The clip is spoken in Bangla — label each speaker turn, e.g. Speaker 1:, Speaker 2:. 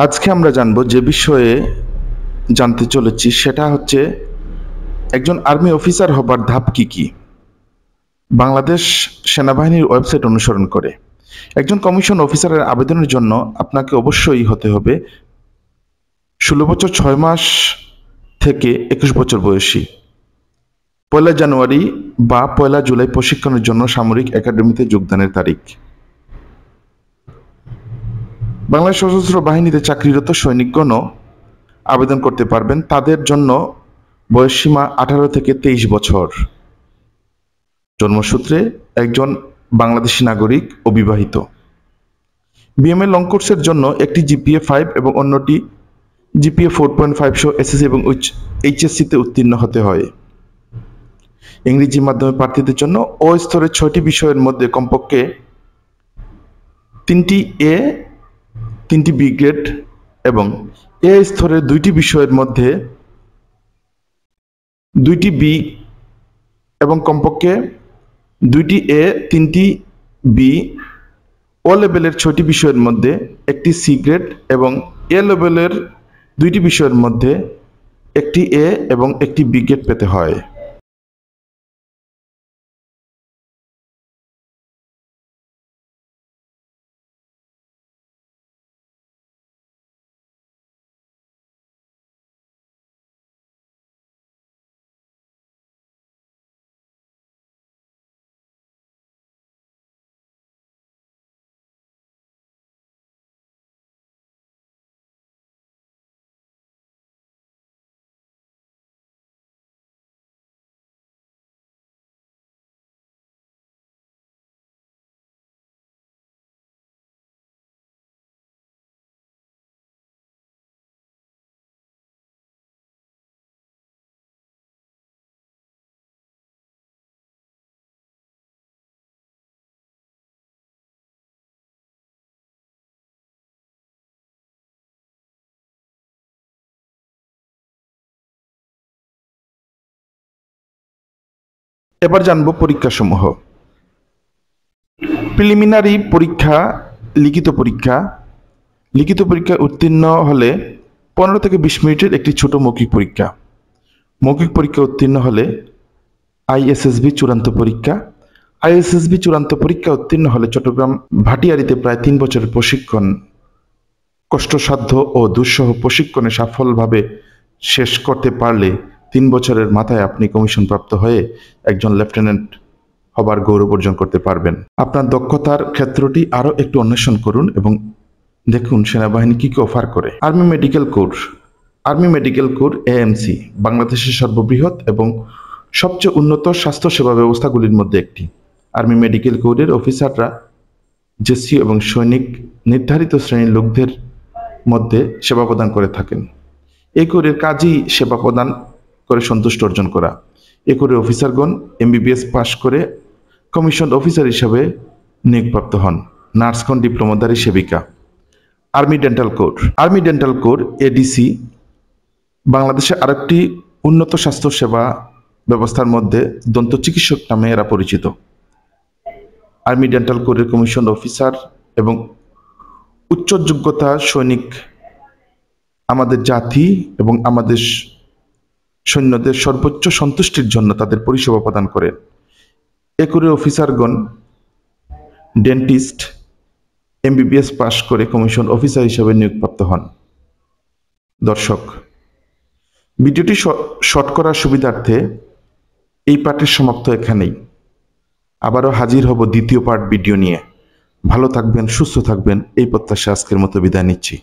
Speaker 1: আজকে আমরা জানব যে বিষয়ে জানতে চলেছি সেটা হচ্ছে একজন আর্মি অফিসার হবার ধাপ কি কি। বাংলাদেশ সেনাবাহিনীর ওয়েবসাইট অনুসরণ করে একজন কমিশন অফিসারের আবেদনের জন্য আপনাকে অবশ্যই হতে হবে 16 বছর 6 মাস থেকে 21 বছর বয়সী, 1 জানুয়ারি বা 1 জুলাই প্রশিক্ষণের জন্য সামরিক একাডেমিতে যোগদানের তারিখ। বাংলাদেশ সশস্ত্র বাহিনীতে চাকরিরত সৈনিকগণও আবেদন করতে পারবেন। তাদের জন্য বয়সসীমা 18 থেকে 23 বছর। জন্মসূত্রে একজন বাংলাদেশী নাগরিক ও বিবাহিত। বিএমএ লং কোর্সের জন্য একটি জিপিএ 5 এবং অন্যটি জিপিএ 4.5 সহ এসএসসি এবং এইচএসসিতে উত্তীর্ণ হতে হয়। ইংরেজি মাধ্যমে প্রার্থীদের জন্য ও স্তরের 6টি বিষয়ের মধ্যে কমপক্ষে 3টি এ, 3টি বি গ্রেড এবং এ স্তরের 2টি বিষয়ের মধ্যে 2টি বি এবং কমপক্ষে 2টি এ, 3টি বি, ও লেভেলের 6টি বিষয়ের মধ্যে 1টি সি গ্রেড এবং এ লেভেলের 2টি বিষয়ের মধ্যে 1টি এ এবং 1টি বি গ্রেড পেতে হয়। এবার জানব পরীক্ষাসমূহ। প্রিলিমিনারি পরীক্ষা, লিখিত পরীক্ষা। লিখিত পরীক্ষায় উত্তীর্ণ হলে 15 থেকে 20 মিনিটের একটি ছোট মৌখিক পরীক্ষা। মৌখিক পরীক্ষা উত্তীর্ণ হলে আইএসএসবি চূড়ান্ত পরীক্ষা। আইএসএসবি চূড়ান্ত পরীক্ষা উত্তীর্ণ হলে চট্টগ্রাম ভাটিয়ারিতে প্রায় 3 বছরের প্রশিক্ষণ, কষ্টসাধ্য ও দুঃসহ প্রশিক্ষণে সফলভাবে শেষ করতে পারলে 3 বছরের মাথায় আপনি কমিশনপ্রাপ্ত হয়ে একজন লেফটেন্যান্ট হবার গৌরব অর্জন করতে পারবেন। আপনার দক্ষতার ক্ষেত্রটি আরও একটু অন্বেষণ করুন এবং দেখুন সেনাবাহিনী কি কি অফার করে। Army medical core. Army medical core AMC বাংলাদেশের সর্ববৃহৎ এবং সবচেয়ে উন্নত স্বাস্থ্যসেবা ব্যবস্থাগুলির মধ্যে একটি। আর্মি মেডিকেল কোরের অফিসাররা জেসি এবং সৈনিক নির্ধারিত শ্রেণীর লোকদের মধ্যে সেবা প্রদান করে থাকেন। এই কোরের কাজই সেবা প্রদান করে সন্তুষ্ট অর্জন করা। এই কোরের অফিসারগণ এমবিবিএস পাশ করে কমিশন অফিসার হিসাবে নিয়োগপ্রাপ্ত হন। নার্সগণ ডিপ্লোমাধারী সেবিকা। Army dental corps. Army dental corps ADC বাংলাদেশে আরেকটি উন্নত স্বাস্থ্যসেবা ব্যবস্থার মধ্যে দন্ত চিকিৎসক নামে এরা পরিচিত। আর্মি ডেন্টাল কোরের কমিশন অফিসার এবং উচ্চ যোগ্যতা সৈনিক আমাদের জাতি এবং আমাদের সৈন্যদের সর্বোচ্চ সন্তুষ্টির জন্য তাদের পরিষেবা প্রদান করে। এ কোরের অফিসারগণ ডেন্টিস্ট এমবিবিএস পাশ করে কমিশন অফিসার হিসেবে নিয়োগপ্রাপ্ত হন। দর্শক, ভিডিওটি শর্ট করার সুবিধার্থে এই পার্টের সমাপ্ত এখানেই। আবারও হাজির হব দ্বিতীয় পার্ট ভিডিও নিয়ে। ভালো থাকবেন, সুস্থ থাকবেন এই প্রত্যাশা আজকের মতো বিদায় নিচ্ছি।